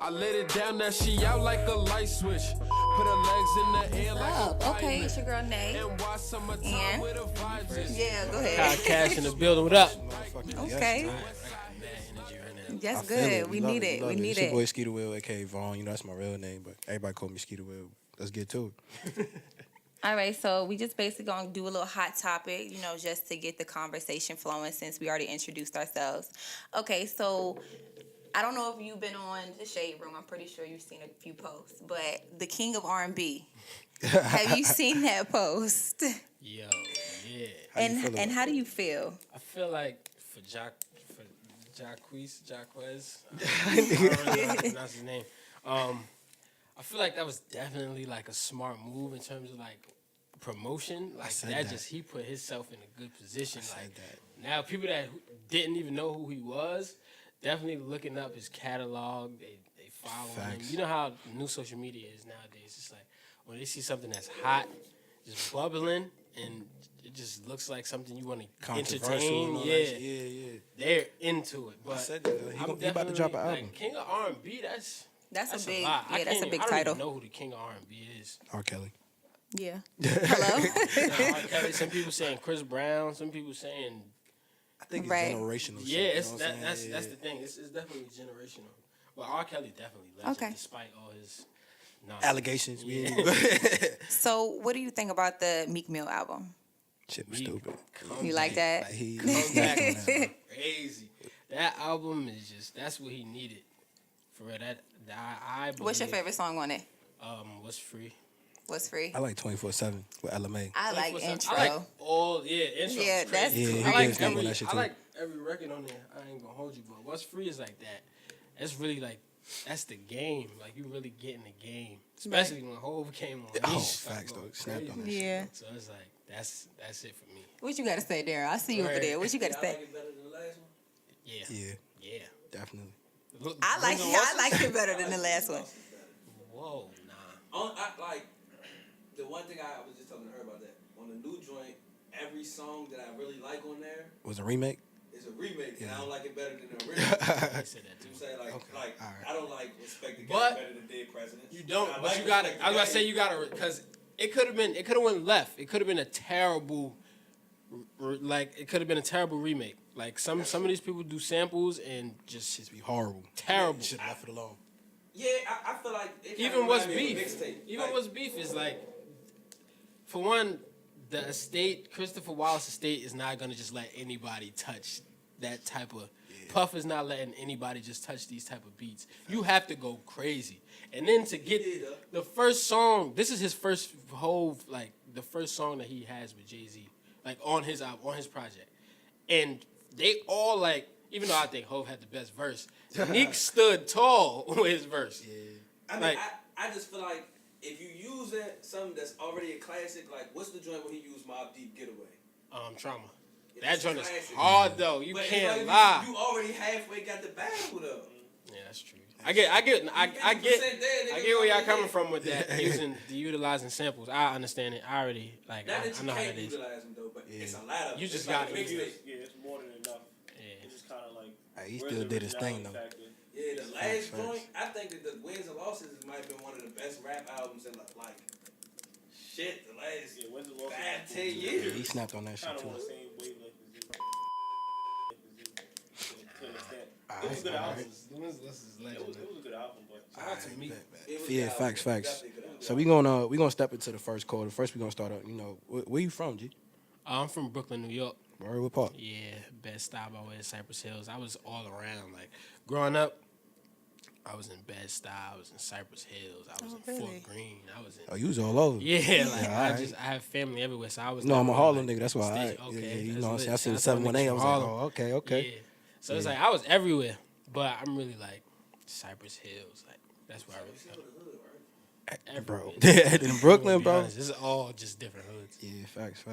I let it down, now she out like a light switch. Put her legs in the air like a Okay, it's your girl Nay. And watch summertime with a vibe. Yeah, go ahead. Kyle Cash in the building. What up? Okay. That's good. We need it. We need It's your boy it. Skeeter Will, aka Vaughn. You know that's my real name, but everybody call me Skeeter Will. Let's get to it. All right, so we just basically gonna do a little hot topic, just to get the conversation flowing since we already introduced ourselves. Okay, so I don't know if you've been on the Shade Room. I'm pretty sure you've seen a few posts, but the King of R&B. Have you seen that post? Yo, yeah. And how do you feel? I feel like for Jaquez, I don't really know how to pronounce his name. I feel like that was definitely like a smart move in terms of like promotion. Like he put himself in a good position. Like now people that didn't even know who he was, definitely looking up his catalog. They follow him. You know how new social media is nowadays. It's like when they see something that's hot, just bubbling, and it just looks like something you want to entertain. Yeah. They're into it. But I said that. He about to drop an album. Like, King of R&B, That's a big, lot. that's a big I don't title. even know who the King of R&B is. R. Kelly. Yeah. Hello? R. Kelly. Some people saying Chris Brown. Some people saying. I think it's Right. generational. Yeah, shit, that's the thing. It's definitely generational. But R. Kelly definitely legend, despite all his allegations. Yeah. So, what do you think about the Meek Mill album? Shit was stupid. You like that? Like he Comes back crazy. That album is that's what he needed. For real, I believe. What's your favorite song on it? What's Free? What's Free? I like 24/7 with LMA. I like Intro. I like all intro. Yeah, that's Yeah, cool. he I like gives me every that shit too. I like every record on there. I ain't gonna hold you, but What's Free is like that. It's really like that's the game. Like you really get in the game, especially when Hove came on. Oh, He's facts though. going Snapped on that crazy. shit. Yeah. So it's like that's it for me. What you got to say, Darren? I see you over Right. there. What you got to I say? like it better than the last one. Yeah. Definitely. Look, I like it better than the last one. Whoa, nah. Like the one thing I was just talking to her about that on the new joint. Every song that I really like on there Was a remake? is a remake, and I don't like it better than the original. I said that too. I'm saying like All right. I don't like Respect the Game But better than Dead Presidents. You don't, I but like you got to. Respect I was the about to say Game. you got to because it could have went left. It could have been a terrible, it could have been a terrible remake. Like some of these people do samples and just Shit be horrible. terrible. Should have left it alone. Yeah, I feel like it kinda Even What's remind me of a Beef. mixtape. Even Like, What's Beef is like, for one, the estate, Christopher Wallace estate is not gonna just let anybody touch that type of. Puff is not letting anybody just touch these type of beats. You have to go crazy, and then to get the first song. This is his first whole the first song that he has with Jay-Z, on his album, on his project, and they all even though I think Hov had the best verse, Neek stood tall with his verse. Yeah. I mean, I just feel like if you use something that's already a classic, like what's the joint where he used Mobb Deep Getaway? Trauma. Yeah, That joint is classic. hard though. You But it's can't like lie. You already halfway got the battle though. Yeah, that's true. I get where y'all coming from with that utilizing samples. I understand it. I already Not that I you know how can't that is. utilize them though, but it's a lot of You them. just It's like got a to mixtape. Yeah, it's more than enough. Yeah. It's just kind of like. He still did his thing though. Yeah, the last joint, I think that the Wins and Losses might have been one of the best rap albums in the last Yeah, when's the loss? 5-10 years. He snapped on that shit Kind of too. on the same wavelength as you. To an extent. It was a good album. It was a good album, but Shout out to me. It was Yeah, the album. facts. Definitely a good album. So we gonna step into the first quarter. First we gonna start out. Where you from, G? I'm from Brooklyn, New York. Where what part? Yeah, Bed-Stuy by way of Cypress Hills. I was all around. Like growing up, I was in Bed-Stuy. I was in Cypress Hills. I was in Fort Greene. I was in. Oh, you was all over. Yeah, alright. I have family everywhere, so I was. No, I'm a never, Harlem nigga. That's why. station. Alright. Okay, Yeah, you that's know, lit. I seen the Shout out to my 718. I niggas was from like, Harlem. oh, okay. Yeah. So it's like I was everywhere, but I'm really like Cypress Hills. Like that's where I really. Bro, Everywhere. in Brooklyn, To be bro. honest, this is all just different hoods. Yeah, facts.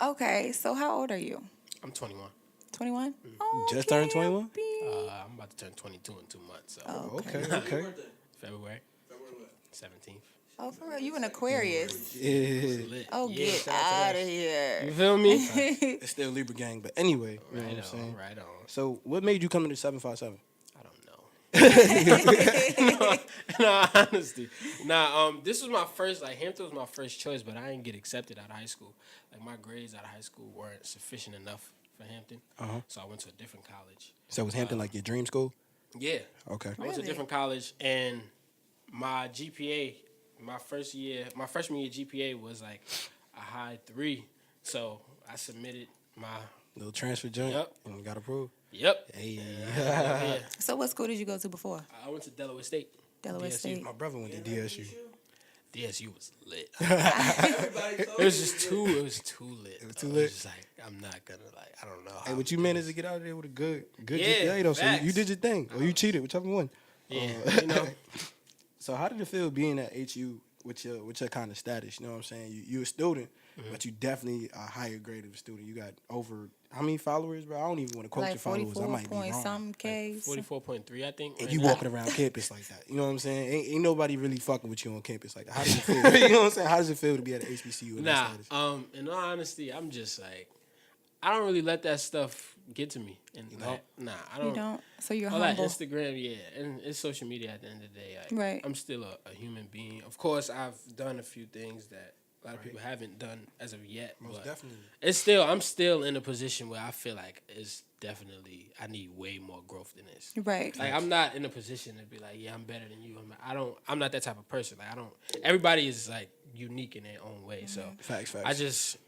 Okay, so how old are you? I'm 21. 21? Just turned 21? I'm about to turn 22 in 2 months. So Okay. February February what? 17th. Oh, for real? You an Aquarius? Yeah. Lit. Oh, Yeah, get shout out to out that. of here. You feel me? It's still Libra gang, but anyway, you know what I'm Right saying? on, right on. So, what made you come into 757? I don't know. No, honesty. This was my first, like, Hampton was my first choice, but I didn't get accepted out of high school. Like, my grades out of high school weren't sufficient enough for Hampton. So I went to a different college. So was Hampton like your dream school? Yeah. Okay. I went to a different college, and my GPA, my freshman year GPA was like a high 3. So I submitted my Little transfer joint. Yep. And got approved. Yep. Hey. Yeah. So what school did you go to before? I went to Delaware State. Delaware DSU. State. My brother went to DSU. DSU was lit. Everybody told It was me just it too. It was too lit. It was too I lit? was just like, I'm not gonna like. I don't know. Hey, how but you to do managed to this. get out of there with a good Yeah, GPA though. So you facts. did your thing, or you cheated, whichever one. Yeah, you know. So how did it feel being at HU with your kind of status? You know what I'm saying? You a student, but you definitely a higher grade of a student. You got over how many followers, bro? I don't even want to quote Like your followers. I 44 might be point wrong. some Ks. 44.3, I think. And right you now. walking around campus like that. You know what I'm saying? Ain't nobody really fucking with you on campus like that. How does it feel? You know what I'm saying? How does it feel to be at an HBCU with that status? In all honesty, I'm just like, I don't really let that stuff get to me. And You like, don't? nah, I don't. You don't. So you're All that humble. Instagram, yeah, and it's social media at the end of the day. Like, Right. I'm still a human being. Of course, I've done a few things that a lot of people haven't done as of yet. Most but definitely. I'm still in a position where I feel like it's definitely, I need way more growth than this. Right. Like, I'm not in a position to be like, yeah, I'm better than you. I'm not that type of person. Like, everybody is like unique in their own way. So Facts. I just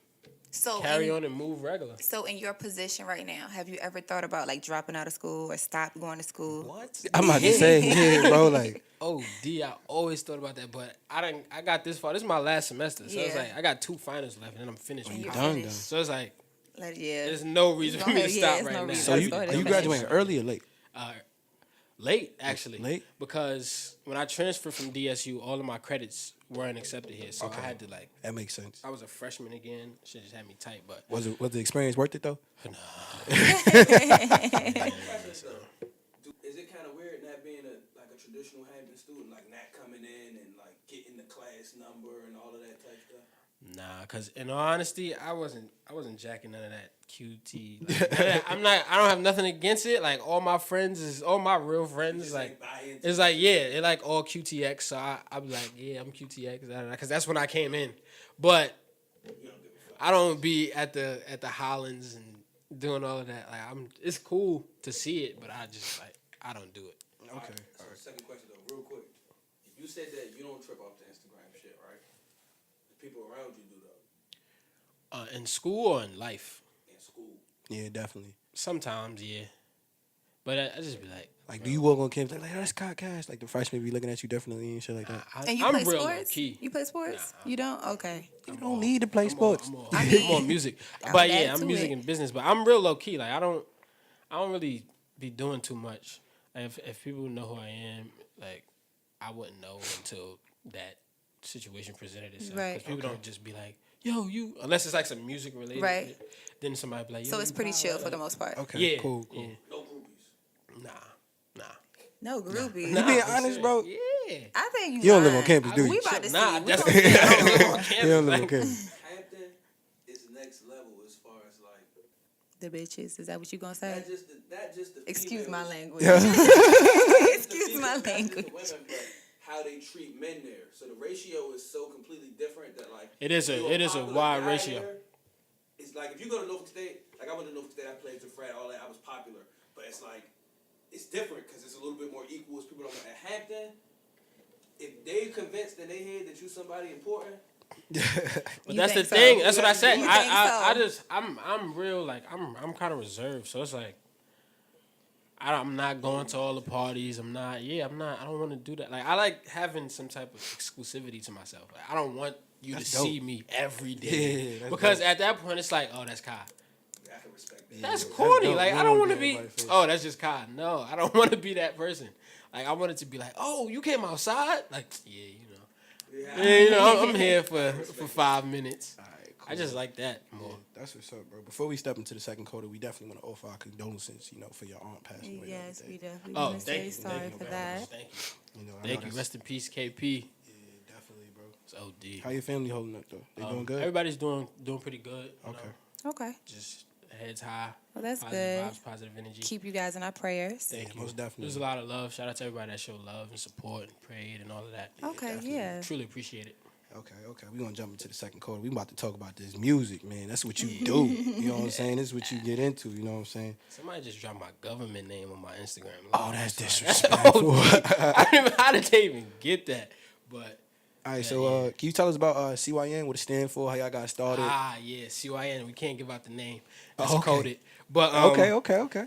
So carry on and move regular. So in your position right now, have you ever thought about like dropping out of school or stop going to school? What? I'm about to say, yeah, bro, like, Oh, I always thought about that, but I got this far. This is my last semester, so it's Yeah. like I got 2 finals left, and then I'm finished. And with you're college. done, finished. So it's like Yeah. there's no reason Go for me to ahead, yeah, stop there's right no now. reason. so Let's you go ahead you and graduating early or late? Late, actually. Late? Because when I transferred from DSU, all of my credits weren't accepted here, so Okay. I had to like. That makes sense. I was a freshman again. Should just had me tight, but Was the experience worth it though? Is it kind of weird not being a traditional Hampton student, like not coming in and like getting the class number and all of that type stuff? Nah, cause in all honesty, I wasn't jacking none of that QT. Like, I don't have nothing against it. Like all my real friends, Just like buy into it's like it like all QTX. So I'm like, yeah, I'm QTX, cause that's when I came in. But you don't give a fuck. I don't be at the Hollins and doing all of that. Like it's cool to see it, but I just like I don't do it. Okay. So second question though, real quick. You said that you don't trip off the Instagram shit, right? The people around you do though. In school or in life, In school. Yeah, definitely. sometimes, yeah. But I just be like, Do you walk on campus like that's Cash? Like the freshmen be looking at you definitely and shit like that. And you I'm play real sports? low-key. You play sports? Nah. You don't? Okay. You don't need to play sports. I'm more music. But yeah, back I'm to music it. and business. But I'm real low key. Like I don't really be doing too much. Like, if people know who I am, like I wouldn't know until that situation presented itself. Right. Because people don't just be like, yo, you, unless it's like some music related. Right. shit, then somebody be like, yo, So it's you pretty wild, chill like- for the most part. Okay, Yeah. cool. Yeah. No groupies. Nah. No groupies. You being honest, bro? Yeah. I think You don't live on lying. campus, do you? We about to Nah, see. We that's gonna see. I don't live on campus. You don't live on like- campus. Hampton is next level as far as like The bitches. Is that what you gonna say? not just the Excuse my females, language. not just the Excuse females, my not just the language. women, but how they treat men there. So the ratio is so completely different that like It is you're a popular wide guy ratio. there, it's like if you go to Norfolk State, like I went to Norfolk State, I played to frat, all that, I was popular, but it's like it's different because it's a little bit more equal. As people don't know. At Hampton, if they convinced in their head that you somebody important, But You that's the think so? thing. That's what I said. You think I so? just I'm real like I'm kind of reserved. So it's like I'm not going to all the parties. I don't want to do that. Like I like having some type of exclusivity to myself. Like, I don't want you That's to dope. see me every day. Yeah, that's because dope. at that point it's like, oh, that's Kai. I can respect that. That's that's corny. dope. Like You I don't don't want to get be. everybody's face. Oh, that's just Kai. No, I don't want to be that person. Like I want it to be like, oh, you came outside. Like yeah, I'm here for 5 minutes. All right, cool. I just like that more. That's what's up, bro. Before we step into the second quarter, we definitely want to offer our condolences, for your aunt passing away. Yes, the we other day. definitely Oh, want to thank say you. sorry Thank you for very that. much. Thank you. I know Thank you. that's- Rest in peace, KP. Yeah, definitely, bro. It's OD. How your family holding up though? They doing good? Everybody's doing pretty good. you Okay. know. Okay. Just heads high. Well, that's positive good. vibes, positive energy. Keep you guys in our prayers. Thank you. most definitely. There's a lot of love. Shout out to everybody that showed love and support and prayed and all of that. Okay, yeah. Truly appreciate it. Okay. We're gonna jump into the second quarter. We about to talk about this music, man. That's what you do. You know what I'm saying? This is what you get into, you know what I'm saying? Somebody just dropped my government name on my Instagram. Oh, that's disrespectful. I don't even, how did they even get that? But All right, so can you tell us about CYN, what it stands for, how y'all got started? CYN. We can't give out the name. It's Okay. coded. But Okay.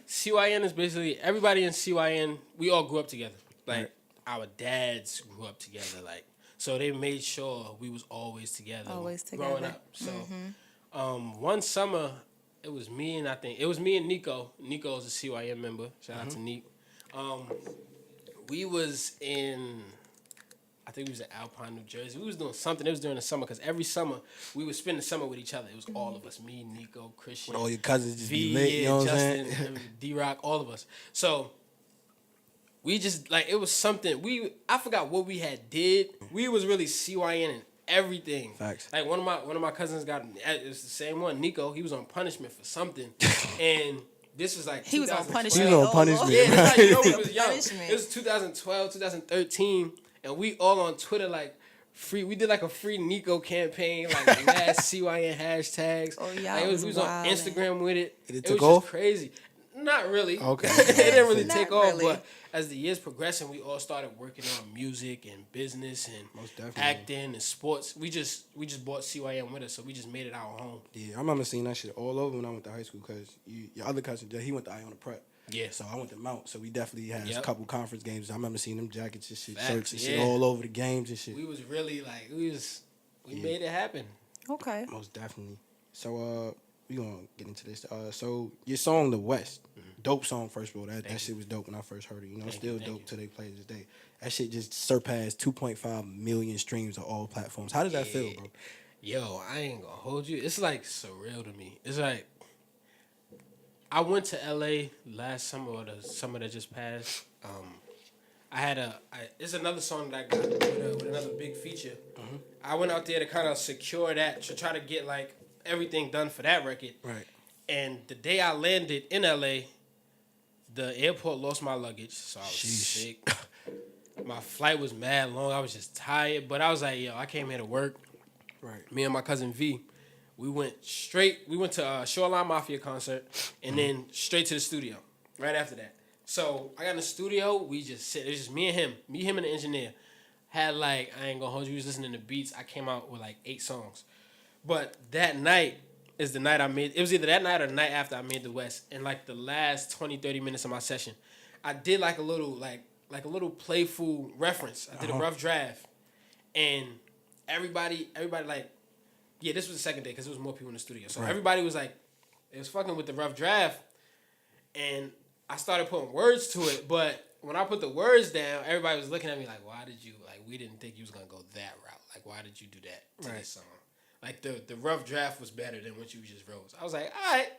CYN is basically everybody in CYN. We all grew up together. Like Right. our dads grew up together. Like so, they made sure we was always together. Always growing together. up. So one summer, it was me and Nico. Nico is a CYN member. Shout out to Nick. We was in. I think we was in Alpine, New Jersey. We was doing something. It was during the summer because every summer we would spend the summer with each other. It was all of us, me, Nico, Christian, All your cousins just V, be lit, you know what I'm Justin, saying? D-Rock, all of us. So we just like it was something. I forgot what we had did. We was really CYN and everything. Facts. Like one of my cousins got it's the same one, Nico. He was on punishment for something, and this was like He was on 2012. punishment. He was on Oh, punishment. Yeah, that's how you know we Right. was young. Punishment. It was 2012, 2013, and we all on Twitter like free. We did like a free Nico campaign, like last CYN hashtags. Oh, y'all Like, was we was on wildin'. Instagram with it. It It took was off? just crazy. Not really. Okay. It didn't really Not take off, really. but as the years progressing, we all started working on music and business and Most definitely. acting and sports. We just bought CYN with us, so we just made it our home. Yeah, I remember seeing that shit all over when I went to high school because your other cousin, he went to Iona Prep. Yeah. So I went to Mount, so we definitely had a Yep. couple conference games. I remember seeing them jackets and shit, Facts, shirts and shit yeah. all over the games and shit. We was really like we made it happen. Okay. Most definitely. So we gonna get into this. So your song "The West," dope song. First of all, that shit was dope when I first heard it. You know, it's Thank you, still thank dope you. till they play this day. That shit just surpassed 2.5 million streams on all platforms. How does that feel, bro? Yo, I ain't gonna hold you. It's like surreal to me. It's like I went to LA last summer or the summer that just passed. It's another song that I got with another big feature. I went out there to kind of secure that, to try to get like everything done for that record. Right. And the day I landed in LA, the airport lost my luggage, so I was Sheesh. sick. My flight was mad long. I was just tired, but I was like, yo, I came here to work. Right. Me and my cousin V, we went to a Shoreline Mafia concert and then straight to the studio right after that. So I got in the studio, we just sit. It was just me and the engineer. Had like, I ain't gonna hold you, we was listening to beats. I came out with like 8 songs. But that night is the night I made, it was either that night or the night after I made the West. And like the last 20, 30 minutes of my session, I did like a little playful reference. I did a rough draft. And everybody like, yeah, this was the second day because there was more people in the studio. So everybody was like, it was fucking with the rough draft. And I started putting words to it. But when I put the words down, everybody was looking at me like, why did you, like, we didn't think you was going to go that route. Like, why did you do that to this song? Like, the rough draft was better than what you just wrote. So I was like, all right,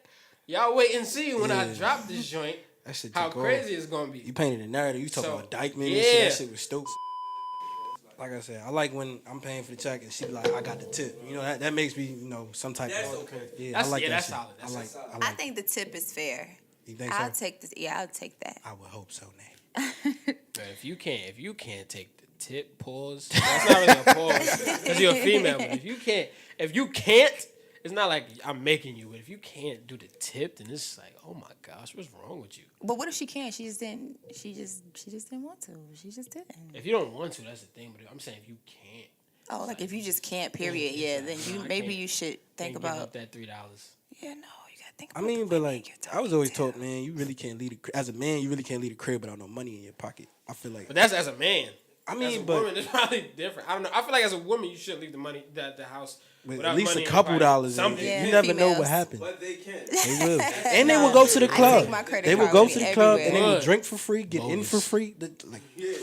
y'all wait and see when I drop this joint That shit how took off. crazy it's going to be. You painted a narrative. You talking So, about Dykeman yeah. and shit. That shit was stupid. Like I said, I like when I'm paying for the check and she be like, I got the tip. You know, that makes me, some type That's of... okay. Yeah, That's- I like yeah, that that's shit. solid. That's I solid. like I think the tip is fair. You think I'll so? take this. Yeah, I'll take that. I would hope so, Nate. Man, if you can't take the tip pause, that's not really a pause because you're a female. But if you can't, it's not like I'm making you. But if you can't do the tip, then it's like, oh my gosh, what's wrong with you? But what if she can? She just didn't. She just didn't want to. She just didn't. If you don't want to, that's the thing. But I'm saying if you can't, Oh, like if you just can't, period. Yeah, then I maybe can't- you should think can't give about. up that $3. Yeah, no, you gotta think. I About mean, the but women like, you're I was always talking taught, man, you really can't leave as a man, you really can't leave the crib without no money in your pocket. I feel like... But that's as a man. I As mean, a but... woman, it's probably different. I don't know. I feel like as a woman, you shouldn't leave the house With without at least money a in couple your pocket. dollars. In Something. it. Yeah, You never know females. what happened. But they can. They will. And they will go to the I club. take my credit They will card go with to me the club and they everywhere. will drink for free, get in for Bogus. free.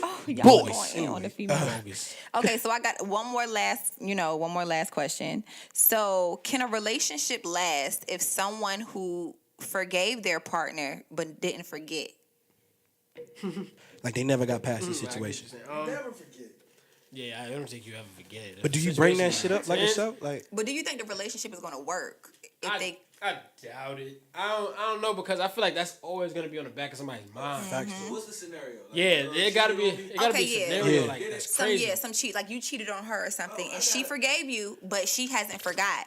Oh, y'all Boys. going in on the female. Bogus. Okay, so I got one more last question. So, can a relationship last if someone who forgave their partner but didn't forget? Like they never got past the I get what situation. you're saying. Never forget. Yeah, I don't think you ever forget it. But do you bring that shit up like yourself? Like, But do you think the relationship is gonna work if they? I doubt it. I don't know because I feel like that's always gonna be on the back of somebody's mind. So what's the scenario? Like, Yeah, it gotta be. It gotta be a scenario Yeah. like that's Some crazy. some cheat like you cheated on her or something, and she forgave you, but she hasn't forgot.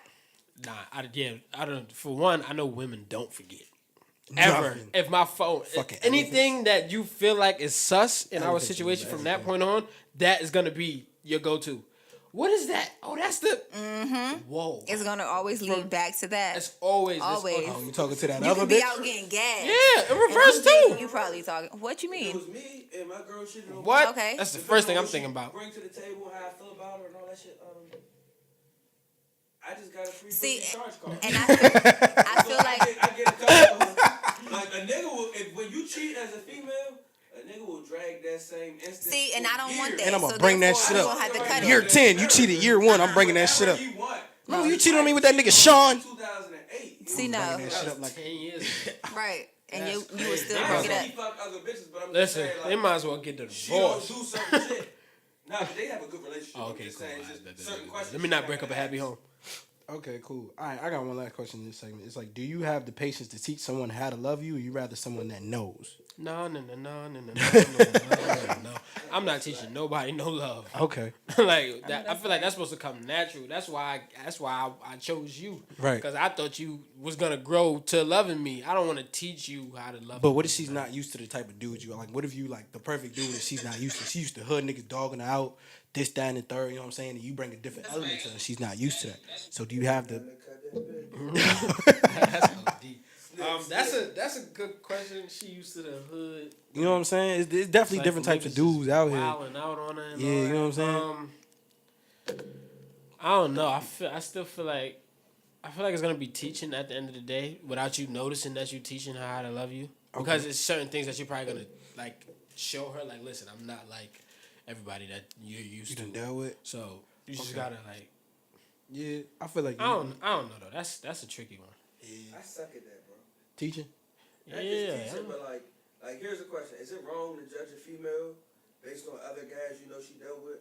Nah, I don't. For one, I know women don't forget. Ever. Nothing. If my phone, Fucking anything that you feel like is sus in our Elephants situation is from that point on, that is gonna be your go-to. What is that? Oh, that's the. Whoa. It's gonna always lead back to that. That's always. Always. oh, you talking to that You other could be bitch? out getting gas. Yeah, in And reverse I'm thinking too. You probably talking. What you It mean? was me and my girl cheated on me. What? Okay. That's the Depending first thing on I'm what thinking she about. Bring to the table how I feel about her and all that shit. I just got a free See, pussy charge card. and I feel like I get a couple of like a nigga will when you cheat as a female, a nigga will drag that same instance. see, and I don't want that. And I'm gonna so bring that therefore, shit I'm up. gonna have to cut Year it. 10, you cheated. Year 1, I'm bringing that shit up. He want. No, you cheated on me with that nigga Sean. 2008. See, no, Bringing that shit up like 10 years. right, and you That's would still crazy. bring it He up. fucked other bitches, but I'm just Listen, saying, like, they might as well get the she don't divorce. do certain shit. Nah, but they have a good relationship. Oh, I'm okay, just cool. saying, All just right, certain questions Let me she not not break up a gonna happy ask. home. Okay, cool. All right, I got one last question in this segment. It's like, do you have the patience to teach someone how to love you, or you rather someone that knows? No. I'm not teaching nobody no love. Okay. Like that, I feel like that's supposed to come natural. That's why I chose you. Right. Because I thought you was gonna grow to loving me. I don't want to teach you how to love. But me. what if she's not used to the type of dude you are? Like, what if you like the perfect dude that she's not used to? She used to hood niggas dogging her out, this, that, and the third, you know what I'm saying? And you bring a different element to her. She's not used to that. So do you have the... That's OD. That's a good question. She used to the hood. You know what I'm saying? It's definitely Like, different types of niggas dudes just out here. wilding out on her. And Yeah, all you know that. what I'm saying? I don't know. I still feel like it's gonna be teaching at the end of the day without you noticing that you teaching her how to love you. Because it's certain things that you're probably gonna like show her. Like, listen, I'm not like everybody that you're used You to. done dealt with? So you just gotta like. Yeah, I feel like I don't know though. That's a tricky one. I suck at that, bro. teaching. Not just teaching, but like here's a question: is it wrong to judge a female based on other guys you know she dealt with?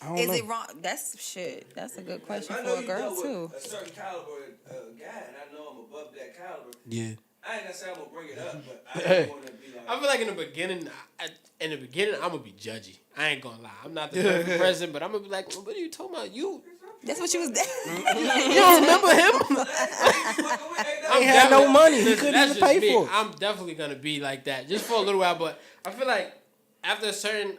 I don't Is know. it wrong? That's shit. That's a good question I for know a you girl dealt too. with a certain caliber guy, and I know I'm above that caliber. Yeah. I ain't gonna say I'm gonna bring it up, but I don't want to be like. I feel like in the beginning, I'm gonna be judgy. I ain't gonna lie. I'm not the perfect president, but I'm gonna be like, what are you talking about? You That's what you was. don't remember him? He had no money. He couldn't that's even just pay me. for it. I'm definitely gonna be like that just for a little while. But I feel like after a certain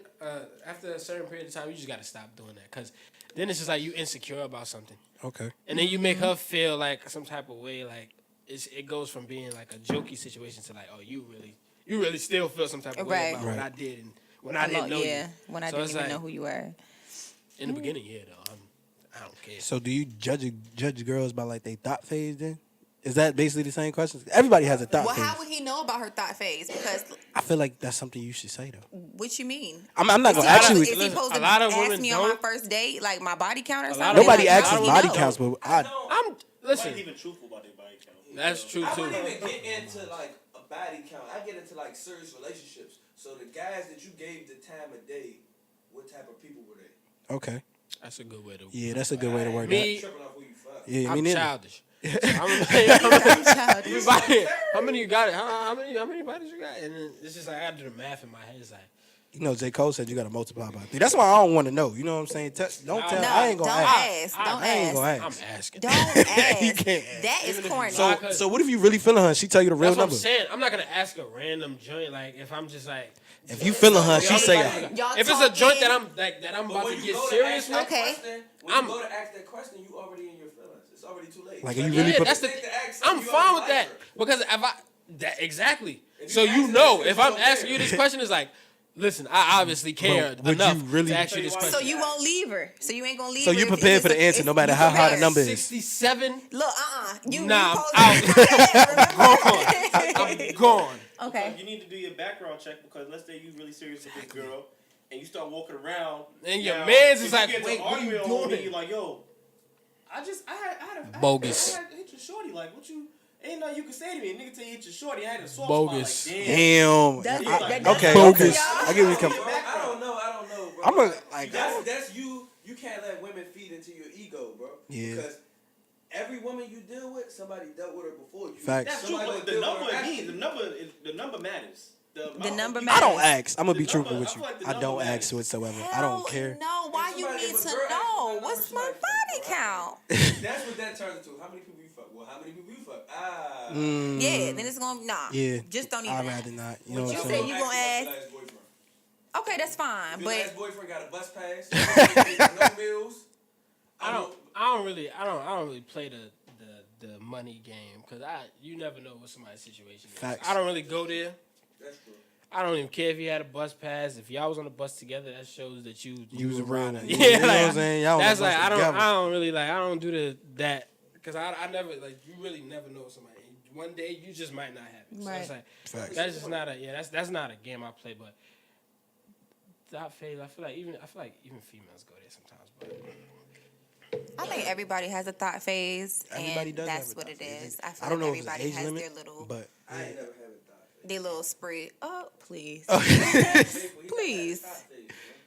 period of time, you just gotta stop doing that because then it's just like you insecure about something, Okay. and then you make her feel like some type of way. Like it goes from being like a jokey situation to like, oh, you really still feel some type of way Right. about what Right. I did and when I didn't know you. When I So didn't it's even like- know who you were. In the beginning, yeah, though, I don't care. So do you judge girls by like they thought phase then? Is that basically the same question? Everybody has a thought Well, phase. how would he know about her thought phase? Because I feel like that's something you should say though. what you mean? I'm not gonna Is ask he you. supposed- is he supposed a to lot of ask women me on my don't. first date, like my body count or lot something? of Nobody Like, asks how his would he body know? counts, but I'm listen. Not even truthful about their body count. That's true I too. wouldn't even get into like a body count. I get into like serious relationships. So the guys that you gave the time of day, what type of people were they? okay. That's a good way to. Yeah, that's a good way to word Me- that. Tripping off who you fuck. Yeah, me I'm neither. childish. So I'm childish. how many you got it? How many bodies you got? And then it's just like I do the math in my head. It's like You know, J. Cole said you got to multiply by 3. That's why I don't want to know. You know what I'm saying? Don't tell. No, I ain't gonna don't ask. ask. Don't I ain't gonna ask. ask. I'm asking. Don't ask. You can't ask. That is corny. So what if you really feeling her? She tell you the real That's what I'm number. saying. I'm not gonna ask a random joint. Like if I'm just like, If you feeling her, she say, Y'all if it's a joint talking- that I'm But about when to you get go to serious ask that with. Okay. question, when you go to ask that question, you already in your feelings. It's already too late. Like, are you really Yeah, put- that's the. Take the accent, I'm you fine already with like that her. because if I that exactly. If So you you ask know, that, if you I'm don't asking care. you this question, is like, listen, I obviously care would enough you really- to ask you this question. So you won't leave her. So you ain't gonna leave So her. you if prepared for the it's a- answer if no matter you how high the prepared. number is. 67. Look, You Nah, supposed I'm to- I'm gone. Okay. You need to do your background check because let's say you really serious with this girl and you start walking around And your now, man's if is you like, get to wait, what are you arguing on it, doing? You're like, yo, I had Bogus. I had hit your shorty. Like, what you? Ain't nothing you can say to me. A nigga tell you hit your shorty. I had a soft Bogus. spot. Like, damn. Damn. That's- I- that's okay. bogus, Okay. y'all. I get where you come. I don't know, bro. I'm a like. That's you. You can't let women feed into your ego, bro. Yeah. Because every woman you deal with, somebody dealt with her before you. Facts. That's true, but the number matters. The number I matters. don't ask. I'm gonna be The truthful number- with I you. feel like the I number don't matters. ask whatsoever. I Hell don't care. No, why you Somebody- need if a to girl asks know? you that What's number, my she's like, body bro, count? That's what that turns into. How many people you fuck? Well, how many people you fuck? Ah. Yeah, then it's gonna Yeah. Just don't even. I'd rather not. You know You what I'm say saying? you gonna ask. Your last boyfriend. Okay, that's fine, If your but last boyfriend got a bus pass, no bills. I don't really play the money game because you never know what somebody's situation is. Facts. I don't really go there. That's true. I don't even care if you had a bus pass. If y'all was on a bus together, that shows that you was were around around. it. Yeah, You know like, what I'm saying? Y'all on that's the bus like I together. don't really like. I don't do that because I never like. You really never know somebody. One day you just might not have it. So Right. it's like Facts. that's just not a that's not a game I play. But that phase, I feel like even females go there sometimes. But I think everybody has a thought phase, Everybody and does that's have a what thought it phase. is. I feel I don't like know if it's an everybody age has limit, their little, but I ain't never had a thought. their little spread. Oh, please, Please. please.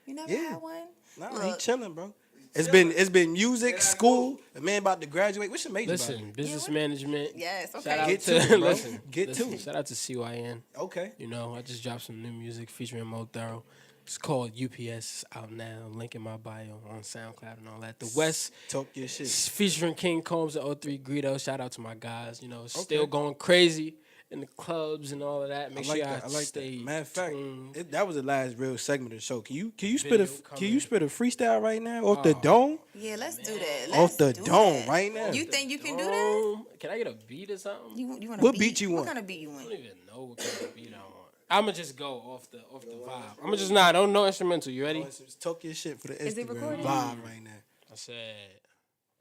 You never Yeah. had one? nah, he Look. chilling, bro. It's been music, school. The man about to graduate. What's your major? by the listen, way? business management. Yes. Okay. Shout out Get to to it, bro. listen. Get to it. Shout out to CYN. Okay. You know, I just dropped some new music featuring Mo Thorough. It's called UPS. It's out now. Link in my bio on SoundCloud and all that. The West Talk your shit. featuring King Combs and 03 Greedo. Shout out to my guys. You know, still going crazy in the clubs and all of that. Make I like sure that. I like stay that. Matter of fact, tuned. that was the last real segment of the show. Can you spit Video a freestyle right now off the dome? Yeah, let's do that. Off the Let's do dome that. right now. You think you can do that? Can I get a beat or something? You want What beat you What want? kind of beat you I want? don't even know what kind of beat I want. I'ma just go off the vibe. I'ma just I don't know instrumental. You ready? Just talk your shit for the Is it Instagram recording? live right now. I said,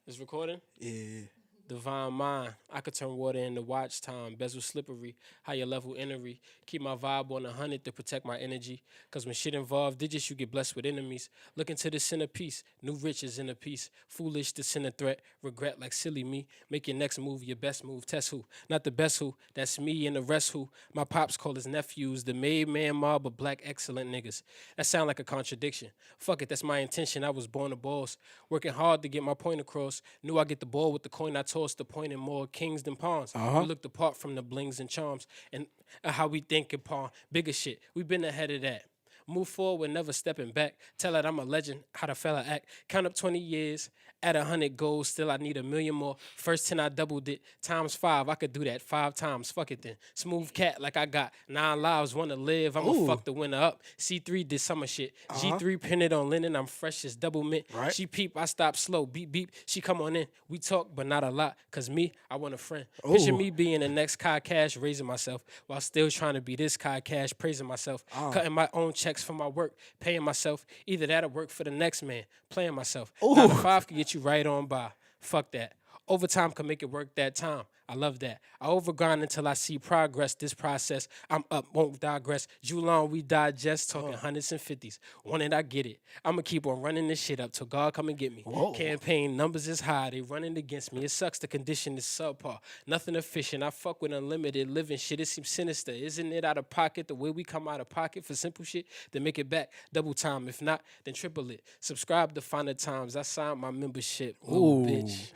it's recording? Yeah. Divine mind, I could turn water into watch time, bezel slippery, higher level energy. Keep my vibe on 100 to protect my energy. Cause when shit involved digits, you get blessed with enemies. Look into the centerpiece, new riches in a piece. Foolish to send a threat, regret like silly me. Make your next move your best move, test who. Not the best who, that's me and the rest who. My pops call his nephews, the made man mob of black excellent niggas. That sound like a contradiction. Fuck it, that's my intention, I was born a boss. Working hard to get my point across. Knew I get the ball with the coin I tossed, the point in more kings than pawns. We looked apart from the blings and charms. And how we think upon bigger shit. We been ahead of that. Move forward, never stepping back. Tell it I'm a legend, how the fella act. Count up 20 years, at 100 goals, still I need 1 million more. First 10 I doubled it, times 5, I could do that 5 times. Fuck it then. Smooth cat like I got 9 lives, wanna live. I'ma fuck the winner up. C3 did summer shit. G3 printed on linen, I'm fresh as double mint. Right. She peep, I stop slow. Beep beep, she come on in. We talk, but not a lot. Cause me, I want a friend. Picture me being the next Kai Cash, raising myself while still trying to be this Kai Cash, praising myself. Cutting my own checks for my work, paying myself. Either that or work for the next man, playing myself. 9 to 5 can get you right on by. Fuck that. Overtime can make it work that time. I love that. I overgrind until I see progress. This process, I'm up, won't digress. Julon, we digest, talking hundreds and fifties. Want it, I get it. I'ma keep on running this shit up till God come and get me. Campaign numbers is high, they running against me. It sucks, the condition is subpar. Nothing efficient. I fuck with unlimited living shit. It seems sinister. Isn't it out of pocket the way we come out of pocket for simple shit? Then make it back double time. If not, then triple it. Subscribe to Find the Times. I signed my membership. Ooh, bitch.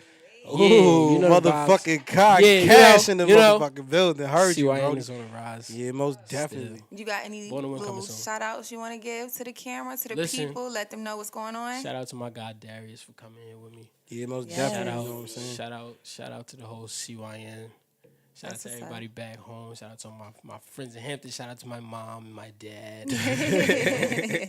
Ooh, you know the motherfucking Kai Yeah, Cash in the you know. motherfucking building. Heard you, bro. CYN is on the rise. Yeah, most definitely. You got any Born to Win coming little soon. shout outs you want to give to the camera, to the Listen. people? Let them know what's going on. Shout out to my guy Darius for coming here with me. Yeah, most Yes. definitely. Shout You know what I'm saying? shout out to the whole CYN. Shout That's out to what's everybody back home. Shout out to my friends in Hampton. Shout out to my mom and my dad.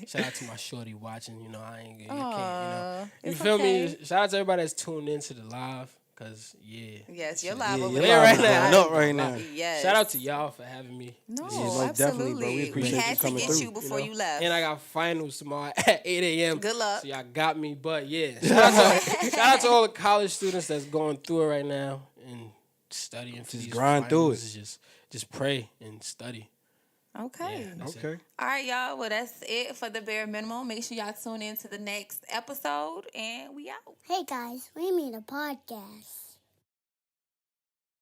Shout out to my shorty watching. You know, I ain't you can't, you it's feel okay. me? Shout out to everybody that's tuned into the live. Cause Yes, you're live over you're there live right going now. up right now. Yes. shout out to y'all for having me. No, most definitely, bro. We absolutely. appreciate you had to coming get through, you before you left. And I got finals tomorrow at 8 a.m. Good luck. So y'all got me. But yeah, shout out to all the college students that's going through it right now and studying for these grind through finals. Just pray and study. Okay. Yeah, that's it. Okay. All right, y'all. Well, that's it for the bare minimum. Make sure y'all tune in to the next episode, and we out. Hey guys, we made a podcast.